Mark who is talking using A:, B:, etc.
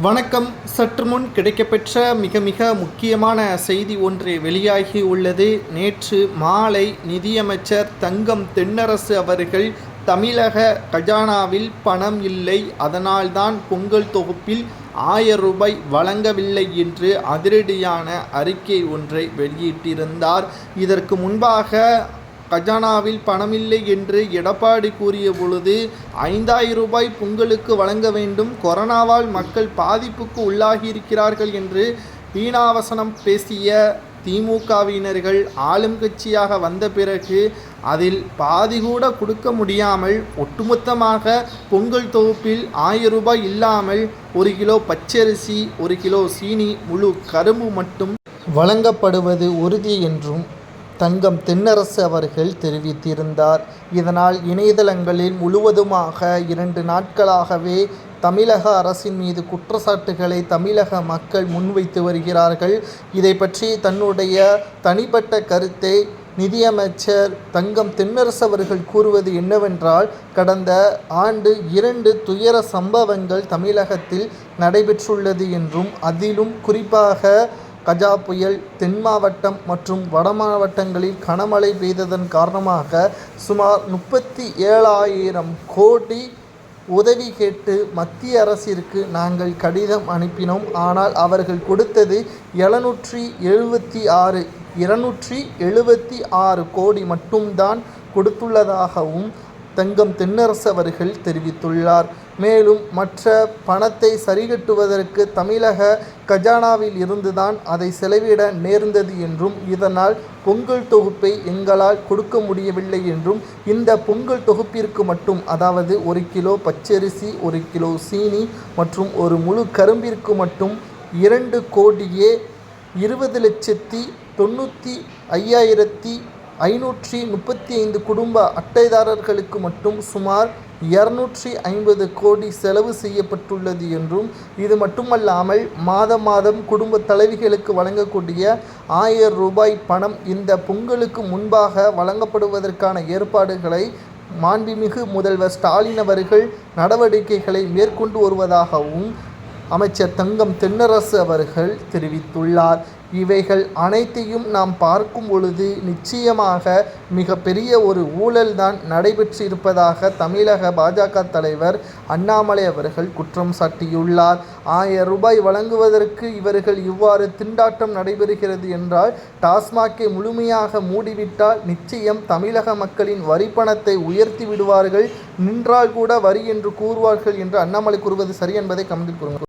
A: வணக்கம். சற்று முன் கிடைக்கப்பெற்ற மிக மிக முக்கியமான செய்தி ஒன்று வெளியாகி உள்ளது. நேற்று மாலை நிதியமைச்சர் தங்கம் தென்னரசு அவர்கள் தமிழக கஜானாவில் பணம் இல்லை, அதனால்தான் பொங்கல் தொகுப்பில் 1000 ரூபாய் வழங்கவில்லை என்று அதிரடியான அறிக்கை ஒன்றை வெளியிட்டிருந்தார். இதற்கு முன்பாக கஜானாவில் பணமில்லை என்று எடப்பாடி கூறிய பொழுது 5000 ரூபாய் பொங்கலுக்கு வழங்க வேண்டும், கொரோனாவால் மக்கள் பாதிப்புக்கு உள்ளாகியிருக்கிறார்கள் என்று வீணாவசனம் பேசிய திமுகவினர்கள் ஆளும் கட்சியாக வந்த பிறகு அதில் பாதி கூட கொடுக்க முடியாமல் ஒட்டுமொத்தமாக பொங்கல் தொகுப்பில் 1000 ரூபாய் இல்லாமல் 1 கிலோ பச்சரிசி, 1 கிலோ சீனி, முழு கரும்பு மட்டும் வழங்கப்படுவது உறுதி என்றும் தங்கம் தென்னரசு அவர்கள் தெரிவித்திருந்தார். இதனால் இணையதளங்களில் முழுவதுமாக 2 நாட்களாகவே தமிழக அரசின் மீது குற்றச்சாட்டுகளை தமிழக மக்கள் முன்வைத்து வருகிறார்கள். இதை பற்றி தன்னுடைய தனிப்பட்ட கருத்தை நிதியமைச்சர் தங்கம் தென்னரசு அவர்கள் கூறுவது என்னவென்றால், கடந்த ஆண்டு 2 துயர சம்பவங்கள் தமிழகத்தில் நடைபெற்றுள்ளது என்றும், அதிலும் குறிப்பாக கஜா புயல் தென் மாவட்டம் மற்றும் வட மாவட்டங்களில் கனமழை பெய்ததன் காரணமாக சுமார் 37,000 கோடி உதவி கேட்டு மத்திய அரசிற்கு நாங்கள் கடிதம் அனுப்பினோம். ஆனால் அவர்கள் கொடுத்தது 276 கோடி மட்டும்தான் கொடுத்துள்ளதாகவும் தங்கம் தென்னரசு அவர்கள் தெரிவித்துள்ளார். மேலும் மற்ற பணத்தை சரிகட்டுவதற்கு தமிழக கஜானாவில் இருந்துதான் அதை செலவிட நேர்ந்தது என்றும், இதனால் பொங்கல் தொகுப்பை எங்களால் கொடுக்க முடியவில்லை என்றும், இந்த பொங்கல் தொகுப்பிற்கு மட்டும், அதாவது 1 கிலோ பச்சரிசி, 1 கிலோ சீனி மற்றும் ஒரு முழு கரும்பிற்கு மட்டும் 2,20,95,535 குடும்ப அட்டைதாரர்களுக்கு மட்டும் சுமார் 250 கோடி செலவு செய்யப்பட்டுள்ளது என்றும், இது மட்டுமல்லாமல் மாதம் குடும்ப தலைவிகளுக்கு வழங்கக்கூடிய 1000 ரூபாய் பணம் இந்த பொங்கலுக்கு முன்பாக வழங்கப்படுவதற்கான ஏற்பாடுகளை மாண்புமிகு முதல்வர் ஸ்டாலின் அவர்கள் நடவடிக்கைகளை மேற்கொண்டு வருவதாகவும் அமைச்சர் தங்கம் தென்னரசு அவர்கள் தெரிவித்துள்ளார். இவைகள் அனைத்தையும் நாம் பார்க்கும் பொழுது நிச்சயமாக மிகப்பெரிய ஒரு ஊழல்தான் நடைபெற்றிருப்பதாக தமிழக பாஜக தலைவர் அண்ணாமலை அவர்கள் குற்றம் சாட்டியுள்ளார். 1000 ரூபாய் வழங்குவதற்கு இவர்கள் இவ்வாறு திண்டாட்டம் நடைபெறுகிறது என்றால், டாஸ்மாகை முழுமையாக மூடிவிட்டால் நிச்சயம் தமிழக மக்களின் வரி பணத்தை உயர்த்தி விடுவார்கள், நின்றால் கூட வரி என்று கூறுவார்கள் என்று அண்ணாமலை கூறுவது சரி என்பதை கமெண்டில் கூறுங்கள்.